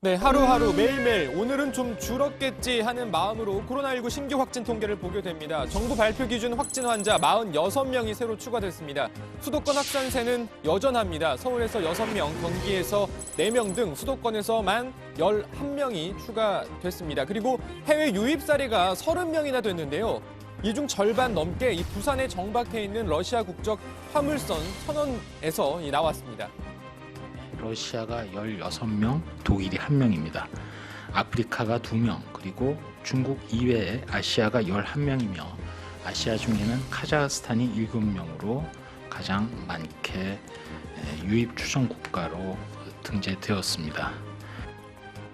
네, 하루하루 매일매일 오늘은 좀 줄었겠지 하는 마음으로 코로나19 신규 확진 통계를 보게 됩니다. 정부 발표 기준 확진 환자 46명이 새로 추가됐습니다. 수도권 확산세는 여전합니다. 서울에서 6명, 경기에서 4명 등 수도권에서만 11명이 추가됐습니다. 그리고 해외 유입 사례가 30명이나 됐는데요. 이 중 절반 넘게 이 부산에 정박해 있는 러시아 국적 화물선 선원에서 나왔습니다. 러시아가 16명, 독일이 1명입니다. 아프리카가 2명, 그리고 중국 이외에 아시아가 11명이며 아시아 중에는 카자흐스탄이 7명으로 가장 많게 유입 추정 국가로 등재되었습니다.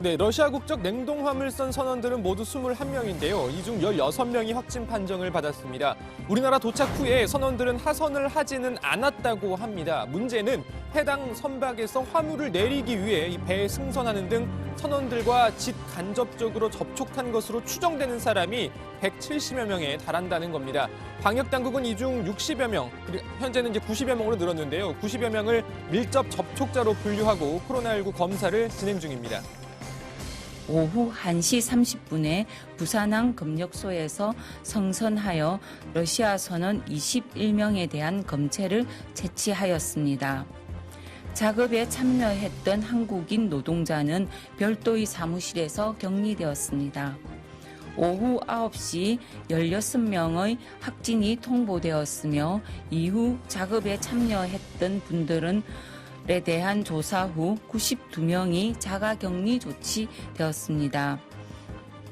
네, 러시아 국적 냉동 화물선 선원들은 모두 21명인데요. 이 중 16명이 확진 판정을 받았습니다. 우리나라 도착 후에 선원들은 하선을 하지는 않았다고 합니다. 문제는 해당 선박에서 화물을 내리기 위해 이 배에 승선하는 등 선원들과 직간접적으로 접촉한 것으로 추정되는 사람이 170여 명에 달한다는 겁니다. 방역당국은 이 중 60여 명, 그리고 현재는 이제 90여 명으로 늘었는데요. 90여 명을 밀접 접촉자로 분류하고 코로나19 검사를 진행 중입니다. 오후 1시 30분에 부산항 검역소에서 성선하여 러시아 선원 21명에 대한 검체를 채취하였습니다. 작업에 참여했던 한국인 노동자는 별도의 사무실에서 격리되었습니다. 오후 9시 16명의 확진이 통보되었으며 이후 작업에 참여했던 분들은 에 대한 조사 후 92명이 자가격리 조치되었습니다.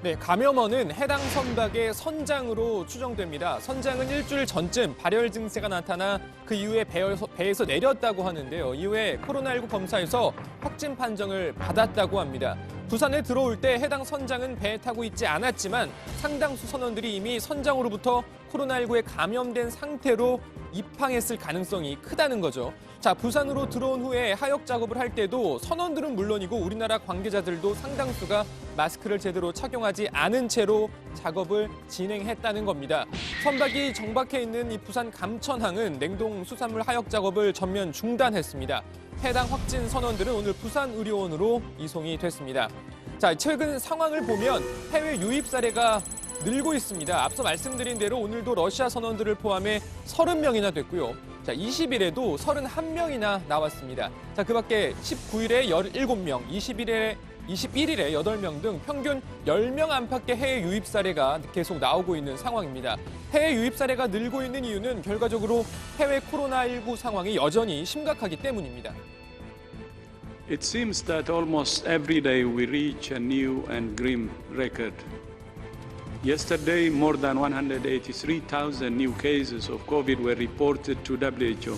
네, 감염원은 해당 선박의 선장으로 추정됩니다. 선장은 일주일 전쯤 발열 증세가 나타나 그 이후에 배에서 내렸다고 하는데요. 이후에 코로나19 검사에서 확진 판정을 받았다고 합니다. 부산에 들어올 때 해당 선장은 배에 타고 있지 않았지만 상당수 선원들이 이미 선장으로부터 코로나19에 감염된 상태로 입항했을 가능성이 크다는 거죠. 자, 부산으로 들어온 후에 하역 작업을 할 때도 선원들은 물론이고 우리나라 관계자들도 상당수가 마스크를 제대로 착용하지 않은 채로 작업을 진행했다는 겁니다. 선박이 정박해 있는 이 부산 감천항은 냉동 수산물 하역 작업을 전면 중단했습니다. 해당 확진 선원들은 오늘 부산의료원으로 이송이 됐습니다. 자, 최근 상황을 보면 해외 유입 사례가 늘고 있습니다. 앞서 말씀드린 대로 오늘도 러시아 선원들을 포함해 30명이나 됐고요. 자, 20일에도 31명이나 나왔습니다. 자, 그 밖에 19일에 17명, 21일에 8명 등 평균 10명 안팎의 해외 유입 사례가 계속 나오고 있는 상황입니다. 해외 유입 사례가 늘고 있는 이유는 결과적으로 해외 코로나19 상황이 여전히 심각하기 때문입니다. It seems that almost every day we reach a new and grim record. Yesterday, more than 183,000 new cases of COVID were reported to WHO.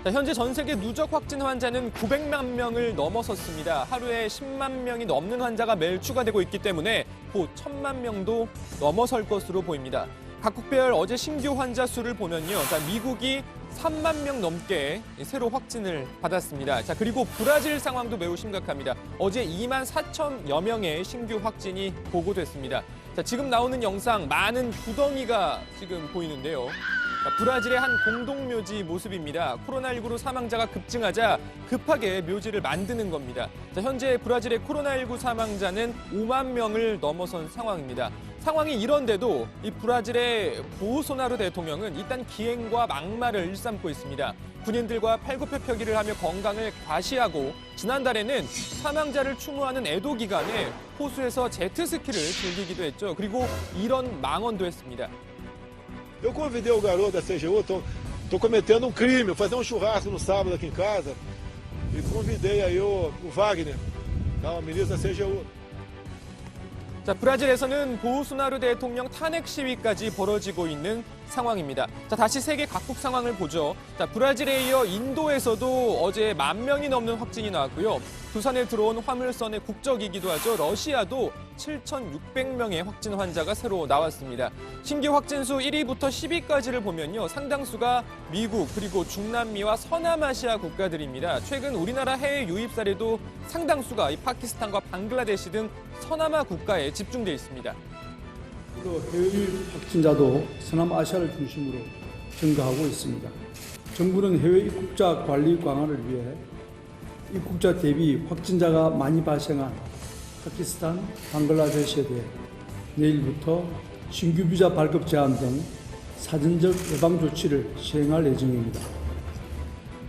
자, 현재 전 세계 누적 확진 환자는 900만 명을 넘어섰습니다. 하루에 10만 명이 넘는 환자가 매일 추가되고 있기 때문에 곧 1,000만 명도 넘어설 것으로 보입니다. 각국별 어제 신규 환자 수를 보면요. 자, 미국이 3만 명 넘게 새로 확진을 받았습니다. 자, 그리고 브라질 상황도 매우 심각합니다. 어제 2만 4천여 명의 신규 확진이 보고됐습니다. 자, 지금 나오는 영상 많은 구덩이가 지금 보이는데요. 자, 브라질의 한 공동묘지 모습입니다. 코로나19로 사망자가 급증하자 급하게 묘지를 만드는 겁니다. 자, 현재 브라질의 코로나19 사망자는 5만 명을 넘어선 상황입니다. 상황이 이런데도 이 브라질의 보우소나루 대통령은 일단 기행과 막말을 일삼고 있습니다. 군인들과 팔굽혀펴기를 하며 건강을 과시하고 지난달에는 사망자를 추모하는 애도 기간에 호수에서 제트스키를 즐기기도 했죠. 그리고 이런 망언도 했습니다. Eu convidei o garoto da CGU, tô cometendo um crime, vou fazer um churrasco no sábado aqui em casa. E convidei aí o Wagner, o ministro da CGU. 자, 브라질에서는 보우소나루 대통령 탄핵 시위까지 벌어지고 있는 상황입니다. 자, 다시 세계 각국 상황을 보죠. 자, 브라질에 이어 인도에서도 어제 1만 명이 넘는 확진이 나왔고요. 부산에 들어온 화물선의 국적이기도 하죠. 러시아도 7,600명의 확진 환자가 새로 나왔습니다. 신규 확진 수 1위부터 10위까지를 보면요. 상당수가 미국 그리고 중남미와 서남아시아 국가들입니다. 최근 우리나라 해외 유입 사례도 상당수가 이 파키스탄과 방글라데시 등 서남아 국가에 집중돼 있습니다. 해외 유입 확진자도 서남아시아를 중심으로 증가하고 있습니다. 정부는 해외 입국자 관리 강화를 위해 입국자 대비 확진자가 많이 발생한 파키스탄, 방글라데시에 대해 내일부터 신규 비자 발급 제한 등 사전적 예방 조치를 시행할 예정입니다.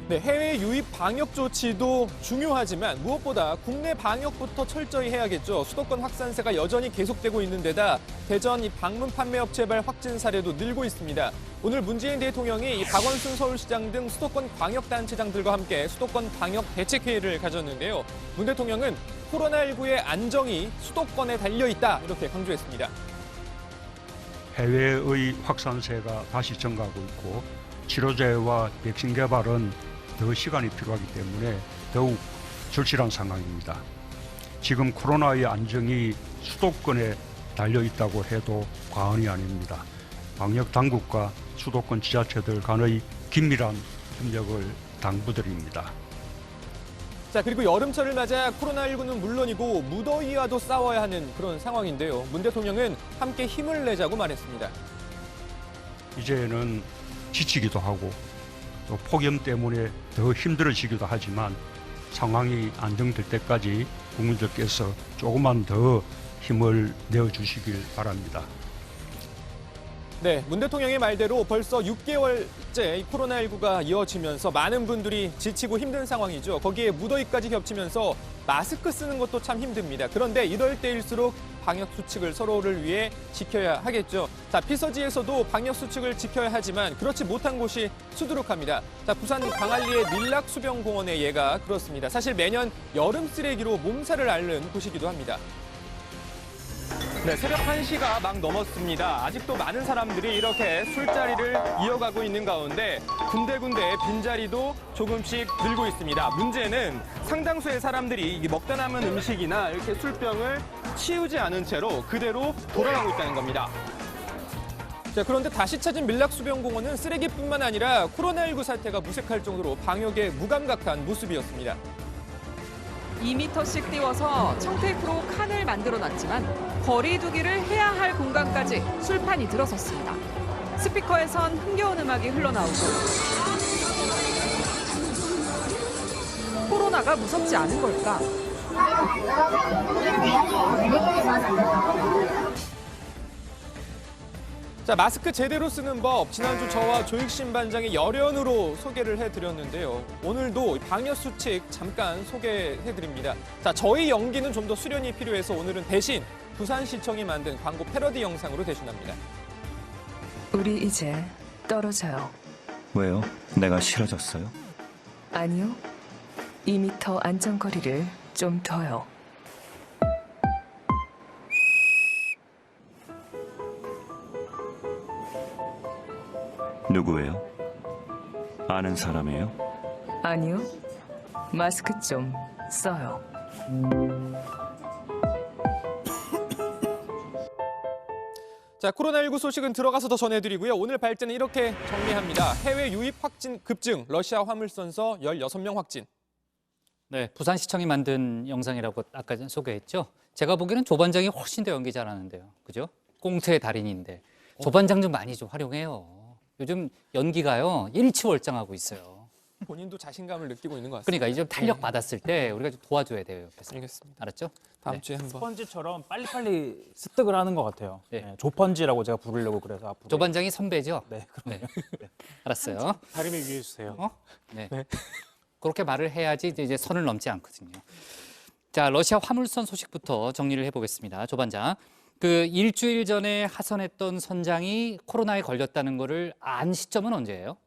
네, 해외 유입 방역 조치도 중요하지만 무엇보다 국내 방역부터 철저히 해야겠죠. 수도권 확산세가 여전히 계속되고 있는 데다 대전 이 방문 판매 업체발 확진 사례도 늘고 있습니다. 오늘 문재인 대통령이 이 박원순 서울시장 등 수도권 광역단체장들과 함께 수도권 방역 대책회의를 가졌는데요. 문 대통령은 코로나19의 안정이 수도권에 달려있다 이렇게 강조했습니다. 해외의 확산세가 다시 증가하고 있고 치료제와 백신 개발은 더 시간이 필요하기 때문에 더욱 절실한 상황입니다. 지금 코로나의 안정이 수도권에 달려있다고 해도 과언이 아닙니다. 방역 당국과 수도권 지자체들 간의 긴밀한 협력을 당부드립니다. 자, 그리고 여름철을 맞아 코로나19는 물론이고 무더위와도 싸워야 하는 그런 상황인데요. 문 대통령은 함께 힘을 내자고 말했습니다. 이제는 지치기도 하고 또 폭염 때문에 더 힘들어지기도 하지만 상황이 안정될 때까지 국민들께서 조금만 더 힘을 내어주시길 바랍니다. 네, 문 대통령의 말대로 벌써 6개월째 코로나19가 이어지면서 많은 분들이 지치고 힘든 상황이죠. 거기에 무더위까지 겹치면서 마스크 쓰는 것도 참 힘듭니다. 그런데 이럴 때일수록 방역 수칙을 서로를 위해 지켜야 하겠죠. 자, 피서지에서도 방역 수칙을 지켜야 하지만 그렇지 못한 곳이 수두룩합니다. 자, 부산 광안리의 밀락수변공원의 예가 그렇습니다. 사실 매년 여름 쓰레기로 몸살을 앓는 곳이기도 합니다. 네, 새벽 1시가 막 넘었습니다. 아직도 많은 사람들이 이렇게 술자리를 이어가고 있는 가운데 군데군데 빈자리도 조금씩 늘고 있습니다. 문제는 상당수의 사람들이 먹다 남은 음식이나 이렇게 술병을 치우지 않은 채로 그대로 돌아가고 있다는 겁니다. 자, 그런데 다시 찾은 밀락수변공원은 쓰레기뿐만 아니라 코로나19 사태가 무색할 정도로 방역에 무감각한 모습이었습니다. 2m씩 띄워서 청테이프로 칸을 만들어놨지만 거리 두기를 해야 할 공간까지 술판이 들어섰습니다. 스피커에선 흥겨운 음악이 흘러나오고 코로나가 무섭지 않은 걸까? 자, 마스크 제대로 쓰는 법, 지난주 저와 조익신 반장의 열연으로 소개를 해드렸는데요. 오늘도 방역 수칙 잠깐 소개해드립니다. 자, 저희 연기는 좀 더 수련이 필요해서 오늘은 대신 부산시청이 만든 광고 패러디 영상으로 대신합니다. 우리 이제 떨어져요. 왜요? 내가 싫어졌어요? 아니요. 2m 안전거리를 좀 둬요. 누구예요? 아는 사람이에요? 아니요. 마스크 좀 써요. 자, 코로나19 소식은 들어가서 더 전해드리고요. 오늘 발제는 이렇게 정리합니다. 해외 유입 확진 급증, 러시아 화물선서 16명 확진. 네, 부산시청이 만든 영상이라고 아까 소개했죠. 제가 보기에는 조반장이 훨씬 더 연기 잘하는데요. 그죠? 꽁트의 달인인데. 조반장 좀 많이 좀 활용해요. 요즘 연기가요, 일치월장하고 있어요. 본인도 자신감을 느끼고 있는 것 같습니다. 그러니까 이제 탄력 받았을 때 우리가 좀 도와줘야 돼요, 옆에서. 알겠습니다. 알았죠? 다음 주에 한번. 스펀지처럼 빨리빨리 습득을 하는 것 같아요. 네. 네, 조펀지라고 제가 부르려고 그래서 앞으로. 조반장이 선배죠? 네, 네. 알았어요. 다리미 위해 주세요. 네. 그렇게 말을 해야지 이제 선을 넘지 않거든요. 자, 러시아 화물선 소식부터 정리를 해보겠습니다. 조반장. 그 일주일 전에 하선했던 선장이 코로나에 걸렸다는 거를 안 시점은 언제예요?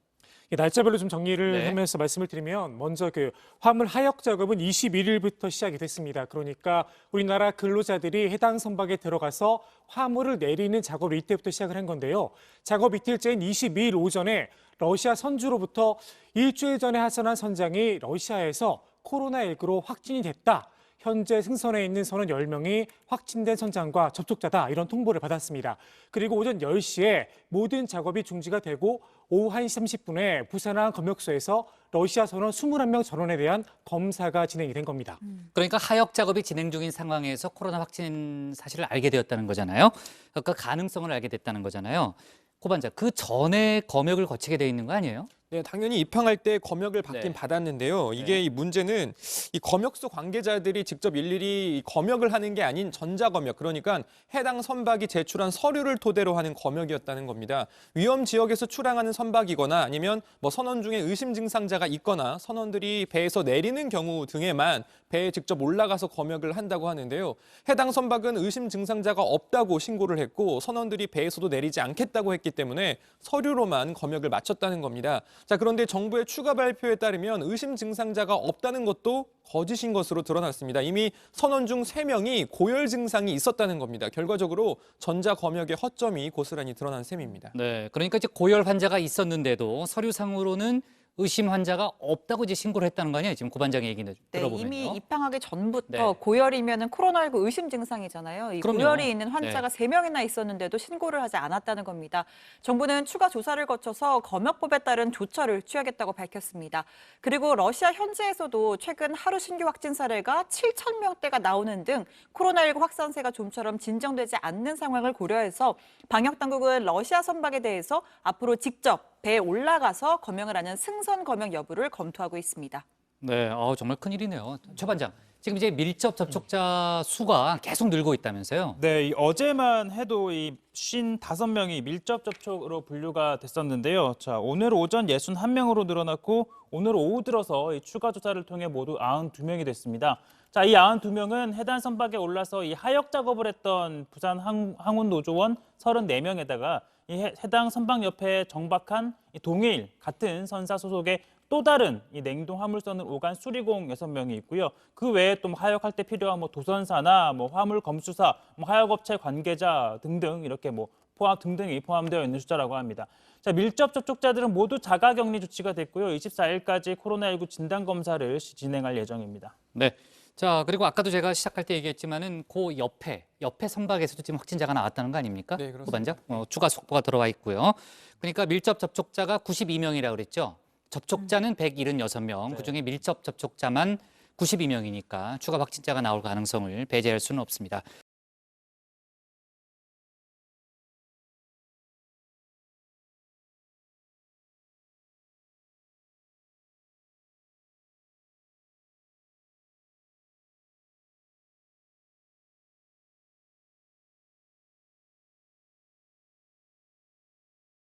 날짜별로 좀 정리를 네. 하면서 말씀을 드리면 먼저 그 화물 하역 작업은 21일부터 시작이 됐습니다. 그러니까 우리나라 근로자들이 해당 선박에 들어가서 화물을 내리는 작업을 이때부터 시작을 한 건데요. 작업 이틀째인 22일 오전에 러시아 선주로부터 일주일 전에 하선한 선장이 러시아에서 코로나19로 확진이 됐다. 현재 승선에 있는 선원 10명이 확진된 선장과 접촉자다 이런 통보를 받았습니다. 그리고 오전 10시에 모든 작업이 중지가 되고 오후 1시 30분에 부산항 검역소에서 러시아 선원 21명 전원에 대한 검사가 진행이 된 겁니다. 그러니까 하역 작업이 진행 중인 상황에서 코로나 확진 사실을 알게 되었다는 거잖아요. 그러니까 가능성을 알게 됐다는 거잖아요. 고반장, 그 전에 검역을 거치게 돼 있는 거 아니에요? 네, 당연히 입항할 때 검역을 받긴 네. 받았는데요. 이게 이 문제는 이 검역소 관계자들이 직접 일일이 이 검역을 하는 게 아닌 전자검역, 그러니까 해당 선박이 제출한 서류를 토대로 하는 검역이었다는 겁니다. 위험 지역에서 출항하는 선박이거나 아니면 뭐 선원 중에 의심 증상자가 있거나 선원들이 배에서 내리는 경우 등에만 배에 직접 올라가서 검역을 한다고 하는데요. 해당 선박은 의심 증상자가 없다고 신고를 했고 선원들이 배에서도 내리지 않겠다고 했기 때문에 서류로만 검역을 마쳤다는 겁니다. 자, 그런데 정부의 추가 발표에 따르면 의심 증상자가 없다는 것도 거짓인 것으로 드러났습니다. 이미 선원 중 3명이 고열 증상이 있었다는 겁니다. 결과적으로 전자 검역의 허점이 고스란히 드러난 셈입니다. 네, 그러니까 이제 고열 환자가 있었는데도 서류상으로는 의심 환자가 없다고 이제 신고를 했다는 거 아니에요? 지금 고반장의 얘기 들어보면요. 이미 입항하기 전부터 네. 고열이면은 코로나19 의심 증상이잖아요. 이 그럼요. 고열이 있는 환자가 네. 3명이나 있었는데도 신고를 하지 않았다는 겁니다. 정부는 추가 조사를 거쳐서 검역법에 따른 조처를 취하겠다고 밝혔습니다. 그리고 러시아 현지에서도 최근 하루 신규 확진 사례가 7,000명대가 나오는 등 코로나19 확산세가 좀처럼 진정되지 않는 상황을 고려해서 방역당국은 러시아 선박에 대해서 앞으로 직접 배에 올라가서 검역을 하는 승선 검역 여부를 검토하고 있습니다. 네, 정말 큰일이네요. 최 반장, 지금 이제 밀접 접촉자 수가 계속 늘고 있다면서요? 네, 이 어제만 해도 이 55명이 밀접 접촉으로 분류가 됐었는데요. 자, 오늘 오전 61명으로 늘어났고 오늘 오후 들어서 이 추가 조사를 통해 모두 92명이 됐습니다. 자, 이 92명은 해당 선박에 올라서 이 하역 작업을 했던 부산 항운 노조원 34명에다가 이 해당 선박 옆에 정박한 이 동해일 같은 선사 소속의 또 다른 이 냉동 화물선을 오간 수리공 6명이 있고요. 그 외에 또 하역할 때 필요한 뭐 도선사나 뭐 화물 검수사, 뭐 하역업체 관계자 등등 이렇게 뭐 등등이 포함되어 있는 숫자라고 합니다. 자, 밀접 접촉자들은 모두 자가격리 조치가 됐고요. 24일까지 코로나19 진단 검사를 진행할 예정입니다. 네. 자, 그리고 아까도 제가 시작할 때 얘기했지만은 그 옆에 선박에서도 지금 확진자가 나왔다는 거 아닙니까? 네, 그렇습니다. 고반장? 추가 속보가 들어와 있고요. 그러니까 밀접 접촉자가 92명이라고 그랬죠. 접촉자는 176명, 그중에 밀접 접촉자만 92명이니까 추가 확진자가 나올 가능성을 배제할 수는 없습니다.